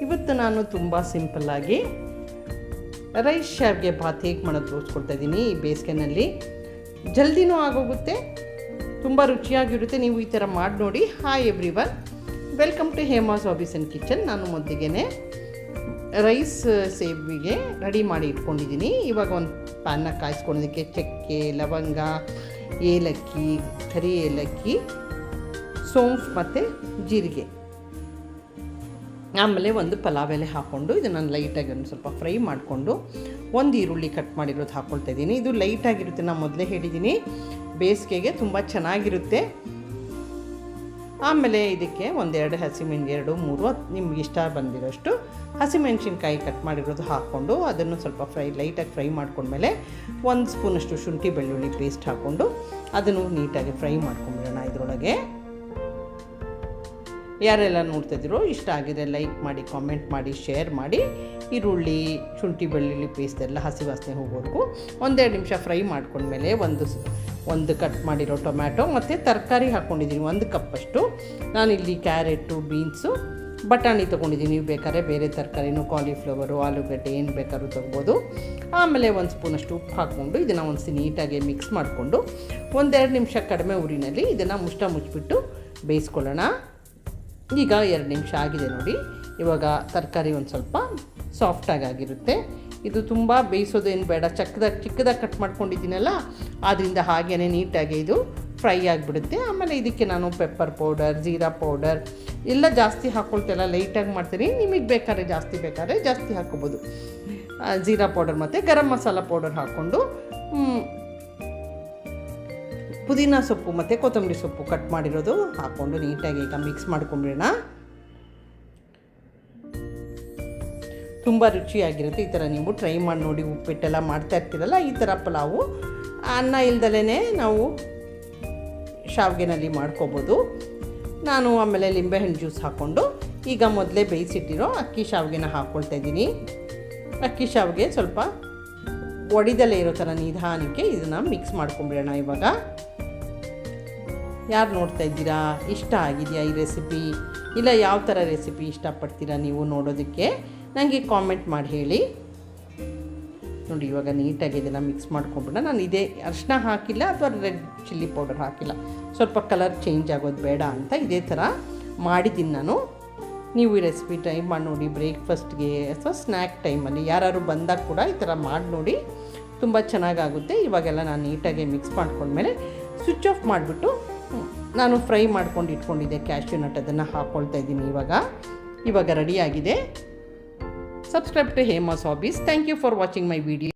ಇವತ್ತು ನಾನು ತುಂಬ ಸಿಂಪಲ್ಲಾಗಿ ರೈಸ್ ಶಾವಿಗೆ ಭಾತ್ ಹೇಗೆ ಮಾಡೋದು ತೋರಿಸ್ಕೊಡ್ತಾ ಇದ್ದೀನಿ. ಈ ಬೇಸಿಗೆನಲ್ಲಿ ಜಲ್ದಿನೂ ಆಗೋಗುತ್ತೆ, ತುಂಬ ರುಚಿಯಾಗಿರುತ್ತೆ. ನೀವು ಈ ಥರ ಮಾಡಿ ನೋಡಿ. Hi everyone, welcome to Hema's hobbies and kitchen. ನಾನು ಮೊದಲಿಗೆ ರೈಸ್ ಸೇವಿಗೆ ರೆಡಿ ಮಾಡಿ ಇಟ್ಕೊಂಡಿದ್ದೀನಿ. ಇವಾಗ ಒಂದು ಪ್ಯಾನ್ನ ಕಾಯಿಸ್ಕೊಳ್ಳೋದಕ್ಕೆ ಚಕ್ಕೆ, ಲವಂಗ, ಏಲಕ್ಕಿ, ಕರಿ ಏಲಕ್ಕಿ, ಸೋಂಫ್ ಮತ್ತು ಜೀರಿಗೆ, ಆಮೇಲೆ ಒಂದು ಪಲಾವ್ ಎಲೆ ಹಾಕ್ಕೊಂಡು ಇದನ್ನು ಲೈಟಾಗಿ ಒಂದು ಸ್ವಲ್ಪ ಫ್ರೈ ಮಾಡಿಕೊಂಡು ಒಂದು ಈರುಳ್ಳಿ ಕಟ್ ಮಾಡಿರೋದು ಹಾಕ್ಕೊಳ್ತಾ ಇದ್ದೀನಿ. ಇದು ಲೈಟಾಗಿರುತ್ತೆ, ನಾನು ಮೊದಲೇ ಹೇಳಿದ್ದೀನಿ, ಬೇಸಿಗೆಗೆ ತುಂಬ ಚೆನ್ನಾಗಿರುತ್ತೆ. ಆಮೇಲೆ ಇದಕ್ಕೆ ಒಂದೆರಡು ಎರಡು ಮೂರು ನಿಮ್ಗೆ ಇಷ್ಟ ಬಂದಿರೋಷ್ಟು ಹಸಿಮೆಣ್ಸಿನ್ಕಾಯಿ ಕಟ್ ಮಾಡಿರೋದು ಹಾಕ್ಕೊಂಡು ಅದನ್ನು ಸ್ವಲ್ಪ ಲೈಟಾಗಿ ಫ್ರೈ ಮಾಡ್ಕೊಂಡ್ಮೇಲೆ 1 ಸ್ಪೂನಷ್ಟು ಶುಂಠಿ ಬೆಳ್ಳುಳ್ಳಿ ಪೇಸ್ಟ್ ಹಾಕ್ಕೊಂಡು ಅದನ್ನು ನೀಟಾಗಿ ಫ್ರೈ ಮಾಡ್ಕೊಂಡ್ಬಿಡೋಣ. ಇದರೊಳಗೆ ಯಾರೆಲ್ಲ ನೋಡ್ತಾಯಿದ್ದೀರೋ ಇಷ್ಟ ಆಗಿದೆ ಲೈಕ್ ಮಾಡಿ, ಕಾಮೆಂಟ್ ಮಾಡಿ, ಶೇರ್ ಮಾಡಿ. ಈರುಳ್ಳಿ, ಶುಂಠಿ ಬೆಳ್ಳುಳ್ಳಿ ಪೇಸ್ಟ್ ಎಲ್ಲ ಹಸಿ ವಾಸನೆ ಹೋಗೋವರೆಗೂ 1-2 ನಿಮಿಷ ಫ್ರೈ ಮಾಡ್ಕೊಂಡ್ಮೇಲೆ ಒಂದು ಕಟ್ ಮಾಡಿರೋ ಟೊಮ್ಯಾಟೊ ಮತ್ತು ತರಕಾರಿ ಹಾಕ್ಕೊಂಡಿದ್ದೀನಿ. 1 ಕಪ್ಪಷ್ಟು ನಾನಿಲ್ಲಿ ಕ್ಯಾರೆಟು, ಬೀನ್ಸು, ಬಟಾಣಿ ತೊಗೊಂಡಿದ್ದೀನಿ. ನೀವು ಬೇಕಾದ್ರೆ ಬೇರೆ ತರಕಾರಿನೂ, ಕಾಲಿಫ್ಲವರು, ಆಲೂಗಡ್ಡೆ ಏನು ಬೇಕಾದ್ರೂ ತೊಗೋಬೋದು. ಆಮೇಲೆ 1 ಸ್ಪೂನಷ್ಟು ಉಪ್ಪು ಹಾಕ್ಕೊಂಡು ಇದನ್ನು ಒಂದು ನೀಟಾಗಿ ಮಿಕ್ಸ್ ಮಾಡಿಕೊಂಡು 1-2 ನಿಮಿಷ ಕಡಿಮೆ ಉರಿನಲ್ಲಿ ಇದನ್ನು ಮುಚ್ಚಿಬಿಟ್ಟು ಬೇಯಿಸ್ಕೊಳ್ಳೋಣ. ಈಗ 2 ನಿಮಿಷ ಆಗಿದೆ ನೋಡಿ. ಇವಾಗ ತರಕಾರಿ ಒಂದು ಸ್ವಲ್ಪ ಸಾಫ್ಟಾಗಿರುತ್ತೆ. ಇದು ತುಂಬ ಬೇಯಿಸೋದೇನು ಬೇಡ, ಚಿಕ್ಕದಾಗಿ ಕಟ್ ಮಾಡ್ಕೊಂಡಿದ್ದೀನಲ್ಲ, ಆದ್ದರಿಂದ ಹಾಗೇ ನೀಟಾಗಿ ಇದು ಫ್ರೈ ಆಗಿಬಿಡುತ್ತೆ. ಆಮೇಲೆ ಇದಕ್ಕೆ ನಾನು ಪೆಪ್ಪರ್ ಪೌಡರ್, ಜೀರಾ ಪೌಡರ್ ಎಲ್ಲ ಜಾಸ್ತಿ ಹಾಕ್ಕೊಳ್ತೆಲ್ಲ, ಲೈಟಾಗಿ ಮಾಡ್ತೀನಿ. ನಿಮಗೆ ಬೇಕಾದ್ರೆ ಜಾಸ್ತಿ ಹಾಕ್ಕೋಬೋದು. ಜೀರಾ ಪೌಡರ್ ಮತ್ತು ಗರಂ ಮಸಾಲ ಪೌಡರ್ ಹಾಕ್ಕೊಂಡು ಪುದೀನ ಸೊಪ್ಪು ಮತ್ತು ಕೊತ್ತಂಬರಿ ಸೊಪ್ಪು ಕಟ್ ಮಾಡಿರೋದು ಹಾಕ್ಕೊಂಡು ನೀಟಾಗಿ ಈಗ ಮಿಕ್ಸ್ ಮಾಡ್ಕೊಂಬಿಡೋಣ. ತುಂಬ ರುಚಿಯಾಗಿರುತ್ತೆ. ಈ ಥರ ನೀವು ಟ್ರೈ ಮಾಡಿ ನೋಡಿ. ಉಪ್ಪಿಟ್ಟೆಲ್ಲ ಮಾಡ್ತಾ ಇರ್ತೀರಲ್ಲ, ಈ ಥರ ಪಲಾವು ಅನ್ನ ಇಲ್ದಲೇ ನಾವು ಶಾವಿಗೆನಲ್ಲಿ ಮಾಡ್ಕೋಬೋದು. ನಾನು ಆಮೇಲೆ ಲಿಂಬೆಹಣ್ಣು ಜ್ಯೂಸ್ ಹಾಕ್ಕೊಂಡು ಈಗ ಮೊದಲೇ ಬೇಯಿಸಿಟ್ಟಿರೋ ಅಕ್ಕಿ ಶಾವಿಗೆನ ಹಾಕ್ಕೊಳ್ತಾ ಇದ್ದೀನಿ. ಅಕ್ಕಿ ಶಾವಿಗೆ ಸ್ವಲ್ಪ ಒಡಿದಲ್ಲೇ ಇರೋ ಥರ ನಿಧಾನಕ್ಕೆ ಇದನ್ನು ಮಿಕ್ಸ್ ಮಾಡ್ಕೊಂಬಿಡೋಣ. ಇವಾಗ ಯಾರು ನೋಡ್ತಾ ಇದ್ದೀರಾ, ಇಷ್ಟ ಆಗಿದೆಯಾ ಈ ರೆಸಿಪಿ, ಇಲ್ಲ ಯಾವ ಥರ ರೆಸಿಪಿ ಇಷ್ಟಪಡ್ತೀರಾ ನೀವು ನೋಡೋದಕ್ಕೆ, ನನಗೆ ಕಾಮೆಂಟ್ ಮಾಡಿ ಹೇಳಿ. ನೋಡಿ ಇವಾಗ ನೀಟಾಗಿ ಇದನ್ನು ಮಿಕ್ಸ್ ಮಾಡ್ಕೊಂಬಿಡೋಣ. ನಾನು ಇದೇ ಅರಿಶಿನ ಹಾಕಿಲ್ಲ ಅಥವಾ ರೆಡ್ ಚಿಲ್ಲಿ ಪೌಡರ್ ಹಾಕಿಲ್ಲ, ಸ್ವಲ್ಪ ಕಲರ್ ಚೇಂಜ್ ಆಗೋದು ಬೇಡ ಅಂತ ಇದೇ ಥರ ಮಾಡಿದ್ದೀನಿ ನಾನು. ನೀವು ಈ ರೆಸಿಪಿ ಟ್ರೈ ಮಾಡಿ ನೋಡಿ. ಬ್ರೇಕ್ಫಾಸ್ಟ್ಗೆ ಅಥವಾ ಸ್ನ್ಯಾಕ್ ಟೈಮಲ್ಲಿ ಯಾರು ಬಂದಾಗ ಕೂಡ ಈ ಥರ ಮಾಡಿ ನೋಡಿ, ತುಂಬ ಚೆನ್ನಾಗಾಗುತ್ತೆ. ಇವಾಗೆಲ್ಲ ನಾನು ನೀಟಾಗಿ ಮಿಕ್ಸ್ ಮಾಡ್ಕೊಂಡ್ಮೇಲೆ ಸ್ವಿಚ್ ಆಫ್ ಮಾಡಿಬಿಟ್ಟು ನಾನು ಫ್ರೈ ಮಾಡ್ಕೊಂಡು ಇಟ್ಕೊಂಡಿದ್ದೆ ಕ್ಯಾಶ್ಯೂ ನಟ್, ಅದನ್ನು ಹಾಕ್ಕೊಳ್ತಾ ಇದ್ದೀನಿ. ಇವಾಗ ರೆಡಿಯಾಗಿದೆ. Subscribe to Hema's hobbies. Thank you for watching my video.